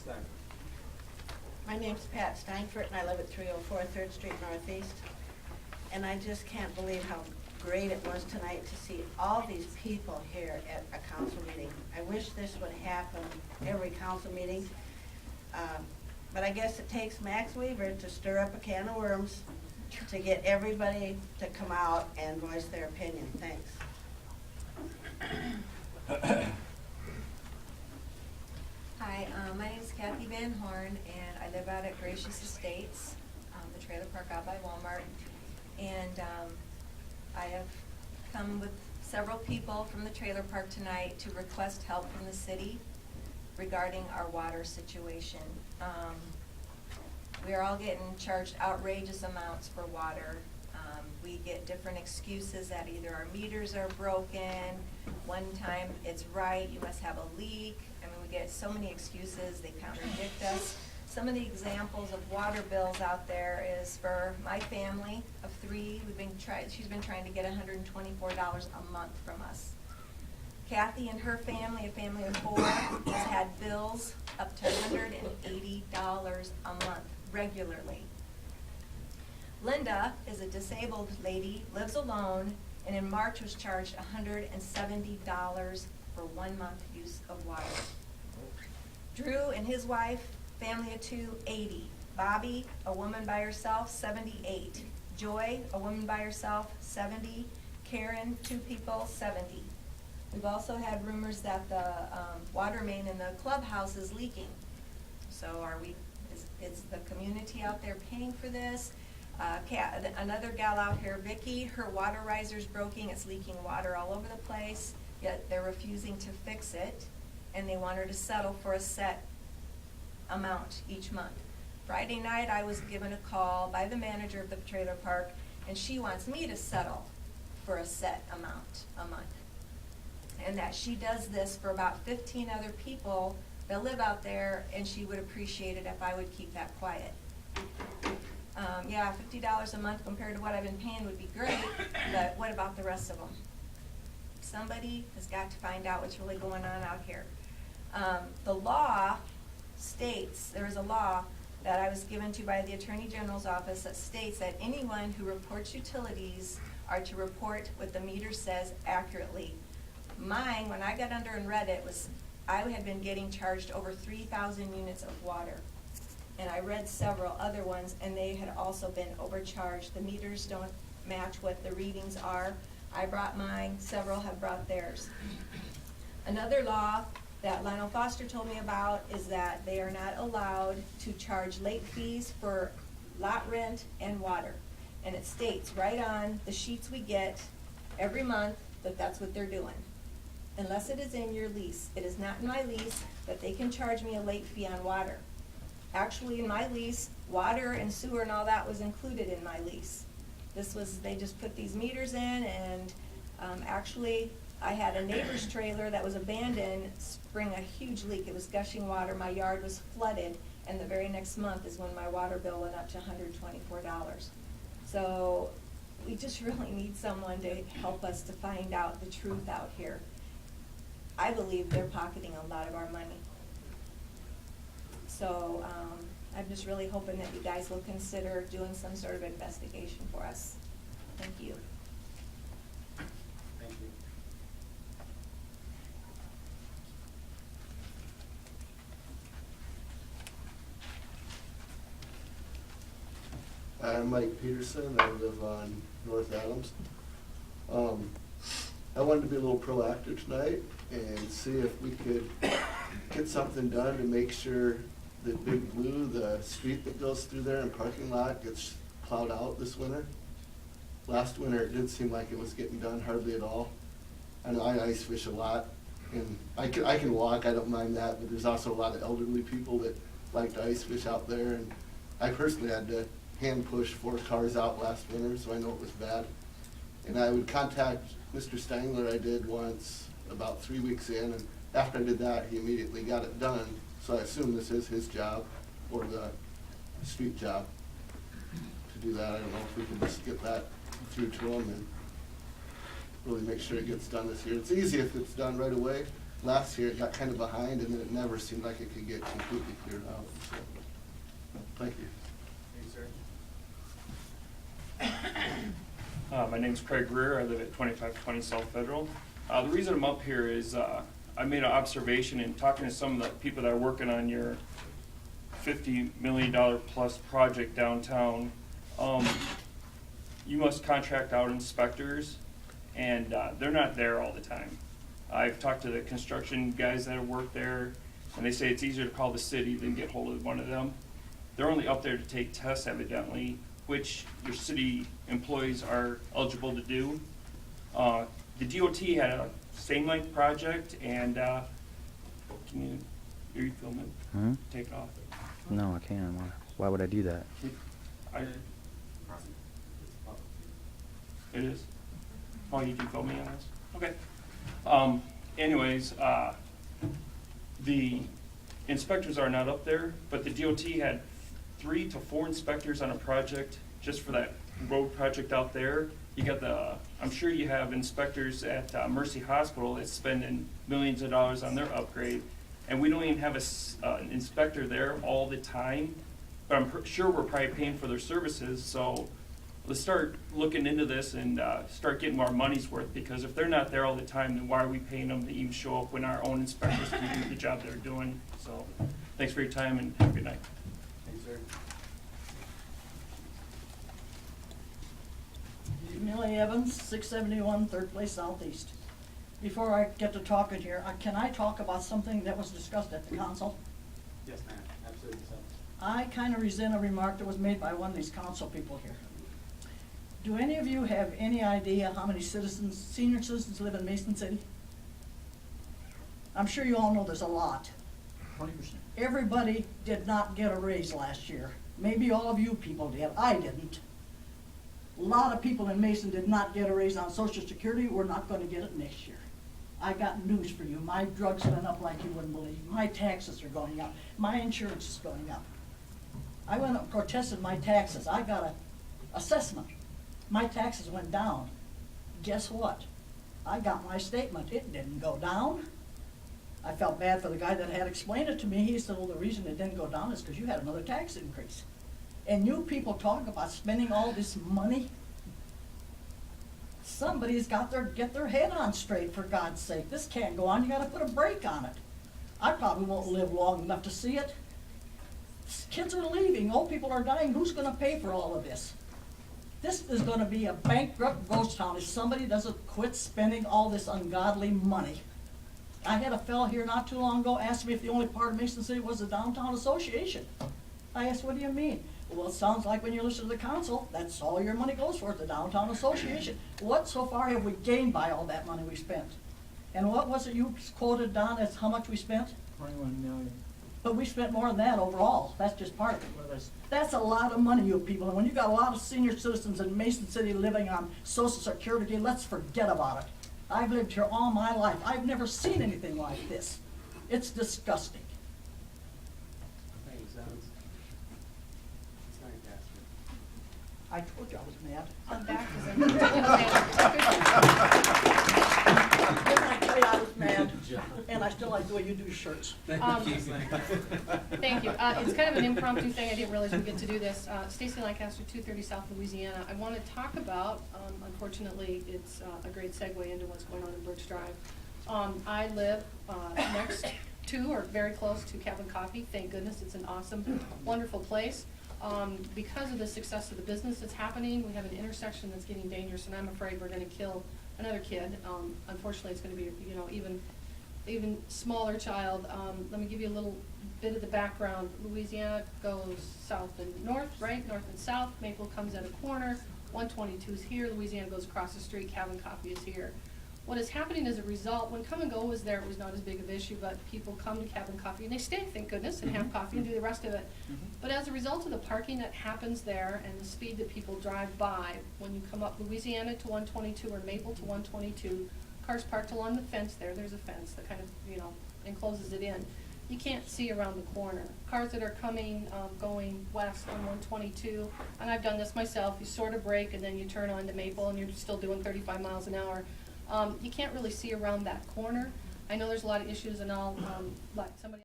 Second. My name's Pat Steinfurt, and I live at 304 3rd Street Northeast. And I just can't believe how great it was tonight to see all these people here at a council meeting. I wish this would happen every council meeting. But I guess it takes Max Weaver to stir up a can of worms to get everybody to come out and voice their opinion. Thanks. Hi, my name is Kathy Van Horn, and I live out at Gracious Estates, the trailer park out by Walmart. And I have come with several people from the trailer park tonight to request help from the city regarding our water situation. We are all getting charged outrageous amounts for water. We get different excuses that either our meters are broken, one time it's right, you must have a leak. I mean, we get so many excuses, they contradict us. Some of the examples of water bills out there is for my family of 3, she's been trying to get $124 a month from us. Kathy and her family, a family of 4, has had bills up to $180 a month regularly. Linda is a disabled lady, lives alone, and in March was charged $170 for 1 month use of water. Drew and his wife, family of 2, 80. Bobby, a woman by herself, 78. Joy, a woman by herself, 70. Karen, 2 people, 70. We've also had rumors that the water main in the clubhouse is leaking. So is the community out there paying for this? Another gal out here, Vicky, her water riser's broken. It's leaking water all over the place, yet they're refusing to fix it, and they want her to settle for a set amount each month. Friday night, I was given a call by the manager of the trailer park, and she wants me to settle for a set amount a month. And that she does this for about 15 other people that live out there, and she would appreciate it if I would keep that quiet. Yeah, $50 a month compared to what I've been paying would be great, but what about the rest of them? Somebody has got to find out what's really going on out here. The law states, there is a law that I was given to by the Attorney General's office that states that anyone who reports utilities are to report what the meter says accurately. Mine, when I got under and read it, I had been getting charged over 3,000 units of water. And I read several other ones, and they had also been overcharged. The meters don't match what the readings are. I brought mine, several have brought theirs. Another law that Lionel Foster told me about is that they are not allowed to charge late fees for lot rent and water. And it states right on the sheets we get every month that that's what they're doing. Unless it is in your lease. It is not in my lease that they can charge me a late fee on water. Actually, in my lease, water and sewer and all that was included in my lease. They just put these meters in, and actually, I had a neighbor's trailer that was abandoned spring a huge leak. It was gushing water. My yard was flooded, and the very next month is when my water bill went up to $124. So we just really need someone to help us to find out the truth out here. I believe they're pocketing a lot of our money. So I'm just really hoping that you guys will consider doing some sort of investigation for us. Thank you. Thank you. I'm Mike Peterson. I live on North Adams. I wanted to be a little proactive tonight and see if we could get something done to make sure that Big Blue, the street that goes through there and parking lot, gets plowed out this winter. Last winter, it didn't seem like it was getting done hardly at all. I know I ice fish a lot, and I can walk, I don't mind that, but there's also a lot of elderly people that like to ice fish out there, and I personally had to hand push 4 cars out last winter, so I know it was bad. And I would contact Mr. Stangler, I did once, about 3 weeks in, and after I did that, he immediately got it done. So I assume this is his job, or the street job, to do that. I don't know if we can just get that through to him and really make sure it gets done this year. It's easy if it's done right away, last year it got kind of behind, and then it never seemed like it could get completely cleared out, so, thank you. My name's Craig Greer. I live at 2520 South Federal. The reason I'm up here is I made an observation in talking to some of the people that are working on your $50 million plus project downtown. You must contract out inspectors, and they're not there all the time. I've talked to the construction guys that have worked there, and they say it's easier to call the city than get hold of one of them. They're only up there to take tests evidently, which your city employees are eligible to do. The DOT had a same-like project, and are you filming? Hmm? Take it off. No, I can't. Why would I do that? It is? Oh, you can film me on this? Okay. Anyways, the inspectors are not up there, but the DOT had 3 to 4 inspectors on a project just for that road project out there. You got I'm sure you have inspectors at Mercy Hospital that's spending millions of dollars on their upgrade, and we don't even have an inspector there all the time, but I'm sure we're probably paying for their services, so let's start looking into this and start getting our money's worth, because if they're not there all the time, then why are we paying them to even show up when our own inspectors can do the job they're doing? So, thanks for your time and have a good night. Thanks, sir. Millie Evans, 671 Third Place Southeast. Before I get to talking here, can I talk about something that was discussed at the council? Yes, ma'am, absolutely so. I kind of resent a remark that was made by one of these council people here. Do any of you have any idea how many citizens, senior citizens live in Mason City? I'm sure you all know there's a lot. 20%. Everybody did not get a raise last year. Maybe all of you people did. I didn't. A lot of people in Mason did not get a raise on Social Security. We're not going to get it next year. I got news for you. My drugs went up like you wouldn't believe. My taxes are going up. My insurance is going up. I went up and protested my taxes. I got an assessment. My taxes went down. Guess what? I got my statement. It didn't go down. I felt bad for the guy that had explained it to me. He said, well, the reason it didn't go down is because you had another tax increase. And you people talk about spending all this money. Somebody's got get their head on straight, for God's sake. This can't go on. You gotta put a brake on it. I probably won't live long enough to see it. Kids are leaving. Old people are dying. Who's gonna pay for all of this? This is gonna be a bankrupt ghost town if somebody doesn't quit spending all this ungodly money. I had a fellow here not too long ago ask me if the only part of Mason City was the downtown association. I asked, what do you mean? Well, it sounds like when you listen to the council, that's all your money goes for, the downtown association. What so far have we gained by all that money we spent? And what was it you quoted, Don, as how much we spent? 21 million. But we spent more than that overall. That's just part of it. That's a lot of money, you people. And when you got a lot of senior citizens in Mason City living on Social Security, let's forget about it. I've lived here all my life. I've never seen anything like this. It's disgusting. Thanks, it's fantastic. I told you I was mad. On back Didn't I tell you I was mad? And I still like the way you do your shirts. Thank you. It's kind of an impromptu thing. I didn't realize we'd get to do this. Stacy Lancaster, 230 South Louisiana. I want to talk about, unfortunately, it's a great segue into what's going on in Birch Drive. I live next to or very close to Cabin Coffee. Thank goodness. It's an awesome, wonderful place. Because of the success of the business that's happening, we have an intersection that's getting dangerous, and I'm afraid we're going to kill another kid. Unfortunately, it's going to be, even smaller child. Let me give you a little bit of the background. Louisiana goes south and north, right? North and south. Maple comes at a corner. 122 is here. Louisiana goes across the street. Cabin Coffee is here. What is happening as a result, when Come and Go was there, it was not as big of an issue, but people come to Cabin Coffee and they stay, thank goodness, and have coffee and do the rest of it. But as a result of the parking that happens there and the speed that people drive by, when you come up Louisiana to 122 or Maple to 122, cars parked along the fence there, there's a fence that kind of, encloses it in. You can't see around the corner. Cars that are coming, going west on 122, and I've done this myself, you sort of brake and then you turn on to Maple and you're still doing 35 miles an hour. You can't really see around that corner. I know there's a lot of issues and I'll, let somebody